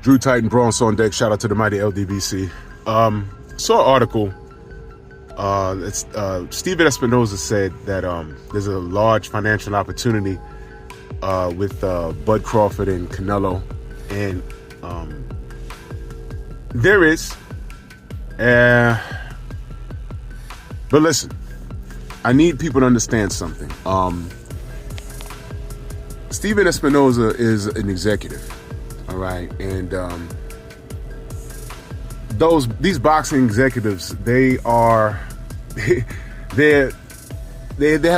Drew Titan, Bronx on deck. Shout out to the mighty LDBC. Saw an article. Steven Espinoza said that there's a large financial opportunity with Bud Crawford and Canelo, and there is. But listen, I need people to understand something. Steven Espinoza is an executive, all right, and these boxing executives, they have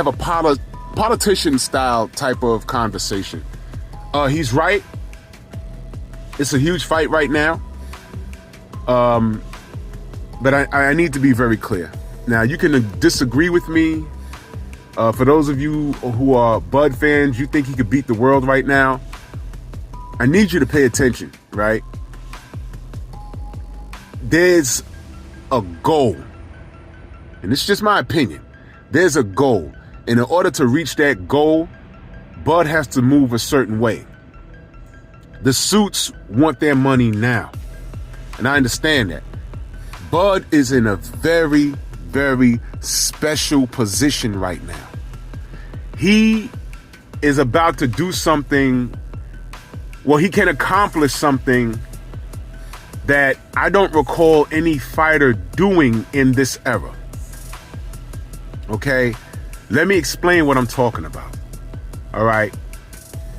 a politician style type of conversation. He's right. It's a huge fight right now. But I need to be very clear. Now, you can disagree with me. For those of you who are Bud fans, you think he could beat the world right now. I need you to pay attention, right? There's a goal. And it's just my opinion. There's a goal. And in order to reach that goal, Bud has to move a certain way. The suits want their money now. And I understand that. Bud is in a very, very special position right now. He is about to do something. Well, he can accomplish something that I don't recall any fighter doing in this era. Okay? Let me explain what I'm talking about. All right?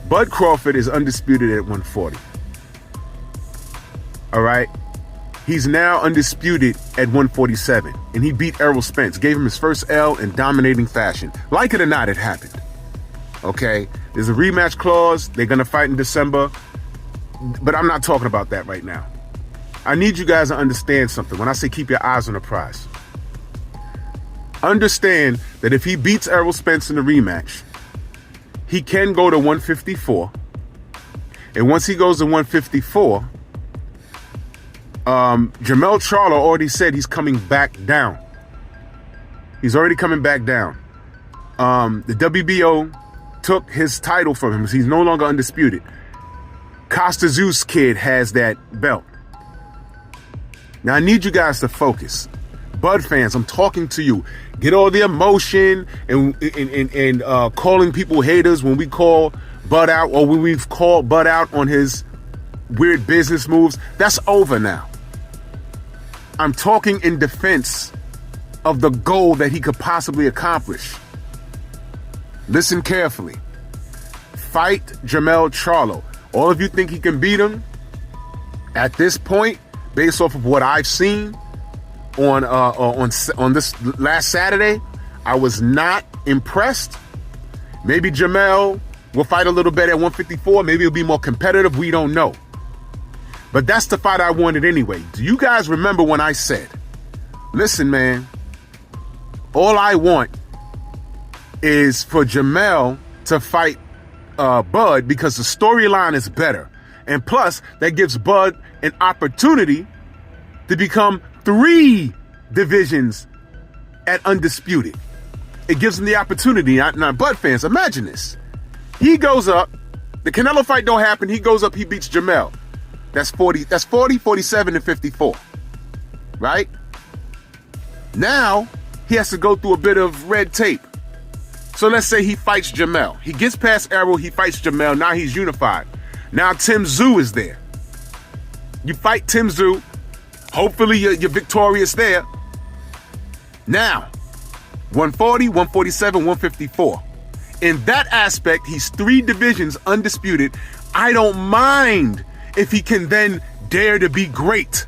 Bud Crawford is undisputed at 140. All right? He's now undisputed at 147, and he beat Errol Spence, gave him his first L in dominating fashion. Like it or not, it happened. Okay? There's a rematch clause. They're going to fight in December, but I'm not talking about that right now. I need you guys to understand something when I say keep your eyes on the prize. Understand that if he beats Errol Spence in the rematch, he can go to 154. And once he goes to 154, Jermell Charlo already said he's coming back down. He's already coming back down. The WBO took his title from him. He's no longer undisputed. Costa Zeus kid has that belt. Now I need you guys to focus. Bud fans, I'm talking to you. Get all the emotion and calling people haters when we call Bud out, or when we've called Bud out on his weird business moves. That's over now. I'm talking in defense of the goal that he could possibly accomplish. Listen carefully. Fight Jermell Charlo. All of you think he can beat him? At this point, based off of what I've seen on this last Saturday, I was not impressed. Maybe Jermell will fight a little bit at 154. Maybe it'll be more competitive. We don't know. But that's the fight I wanted anyway. Do you guys remember when I said, listen, man, all I want is for Jermell to fight Bud because the storyline is better. And plus, that gives Bud an opportunity to become 3 divisions at undisputed. It gives him the opportunity. Now, Bud fans, imagine this. He goes up. The Canelo fight don't happen. He goes up. He beats Jermell. That's 40, 47, and 54. Right? Now, he has to go through a bit of red tape. So let's say he fights Jermell. He gets past Errol. He fights Jermell. Now he's unified. Now Tim Tszyu is there. You fight Tim Tszyu. Hopefully you're victorious there. Now, 140, 147, 154. In that aspect, he's 3 divisions undisputed. I don't mind if he can then dare to be great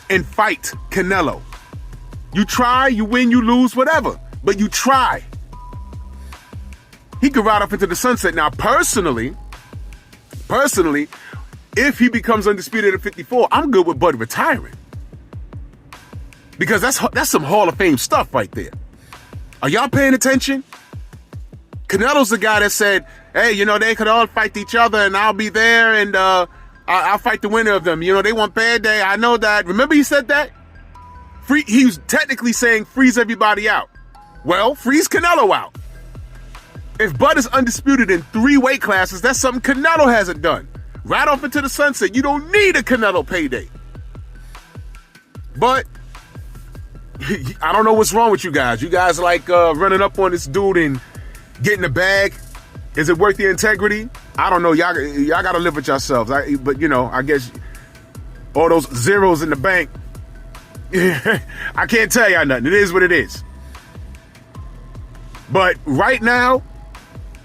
and fight Canelo. You try, you win, you lose, whatever. But you try. He could ride off into the sunset. Now, personally, if he becomes undisputed at 54, I'm good with Bud retiring. Because that's some Hall of Fame stuff right there. Are y'all paying attention? Canelo's the guy that said, hey, they could all fight each other and I'll be there and I'll fight the winner of them. They want bad day. I know that. Remember he said that? He was technically saying freeze everybody out. Well, freeze Canelo out. If Bud is undisputed in 3 weight classes, that's something Canelo hasn't done. Right off into the sunset. You don't need a Canelo payday. But I don't know what's wrong with you guys. You guys like running up on this dude and getting the bag. Is it worth the integrity? I don't know. Y'all got to live with yourselves. But, you know, I guess all those zeros in the bank, I can't tell y'all nothing. It is what it is. But right now,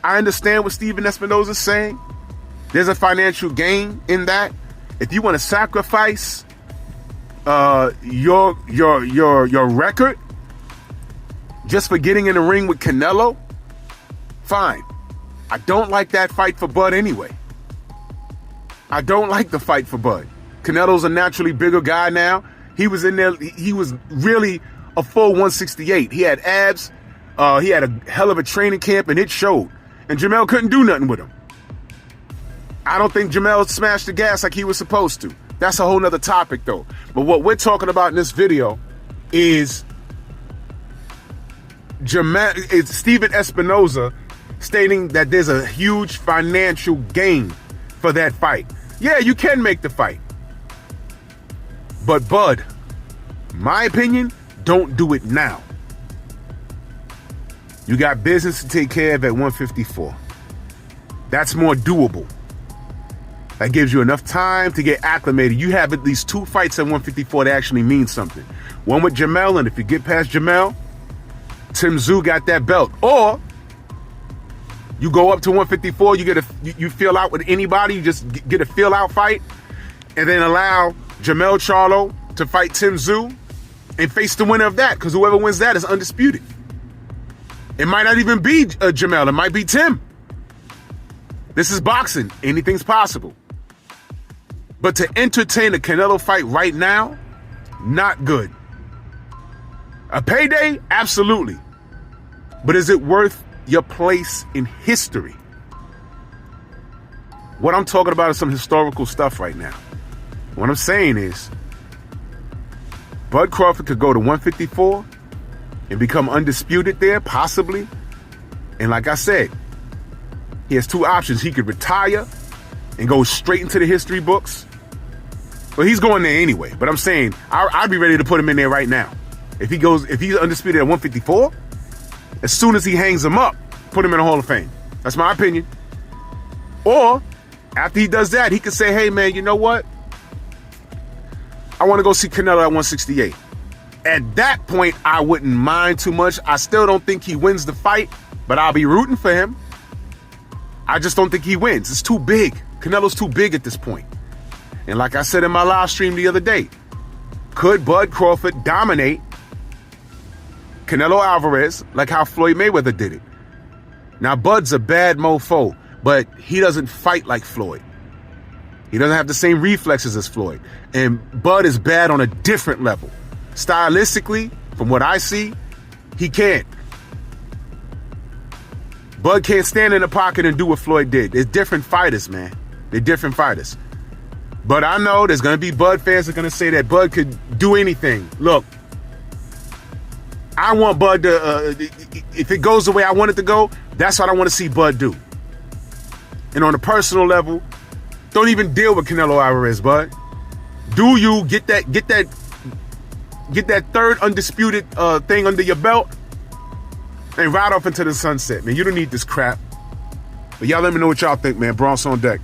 I understand what Steven Espinoza is saying. There's a financial gain in that. If you want to sacrifice your record just for getting in the ring with Canelo, fine. I don't like that fight for Bud anyway. I don't like the fight for Bud. Canelo's a naturally bigger guy now. He was in there. He was really a full 168. He had abs. He had a hell of a training camp, and it showed. And Jamel couldn't do nothing with him. I don't think Jamel smashed the gas like he was supposed to. That's a whole nother topic, though. But what we're talking about in this video is Steven Espinoza stating that there's a huge financial gain for that fight. Yeah, you can make the fight. But Bud, my opinion, don't do it now. You got business to take care of at 154. That's more doable. That gives you enough time to get acclimated. You have at least 2 fights at 154 that actually mean something. One with Jamel, and if you get past Jamel, Tim Tszyu got that belt. Or you go up to 154, you feel out with anybody, you just get a feel out fight, and then allow Jamel Charlo to fight Tim Tszyu and face the winner of that, because whoever wins that is undisputed. It might not even be Jamel, it might be Tim. This is boxing. Anything's possible. But to entertain a Canelo fight right now, not good. A payday? Absolutely. But is it worth your place in history? What I'm talking about is some historical stuff right now. What I'm saying is, Bud Crawford could go to 154 and become undisputed there, possibly. And like I said, he has 2 options. He could retire and go straight into the history books. Well, he's going there anyway. But I'm saying, I'd be ready to put him in there right now. If he's undisputed at 154, as soon as he hangs him up, put him in the Hall of Fame. That's my opinion. Or, after he does that, he could say, hey, man, you know what? I want to go see Canelo at 168. At that point, I wouldn't mind too much. I still don't think he wins the fight, but I'll be rooting for him. I just don't think he wins. It's too big. Canelo's too big at this point. And like I said in my live stream the other day, could Bud Crawford dominate Canelo Alvarez like how Floyd Mayweather did it? Now, Bud's a bad mofo, but he doesn't fight like Floyd. He doesn't have the same reflexes as Floyd. And Bud is bad on a different level. Stylistically, from what I see, he can't. Bud can't stand in the pocket and do what Floyd did. They're different fighters, man. They're different fighters. But I know there's going to be Bud fans that are going to say that Bud could do anything. Look, I want Bud to, if it goes the way I want it to go, that's what I want to see Bud do. And on a personal level, don't even deal with Canelo Alvarez, Bud. Do you get that 3rd undisputed thing under your belt and ride off into the sunset, man. You don't need this crap. But y'all let me know what y'all think, man. Bronx on deck.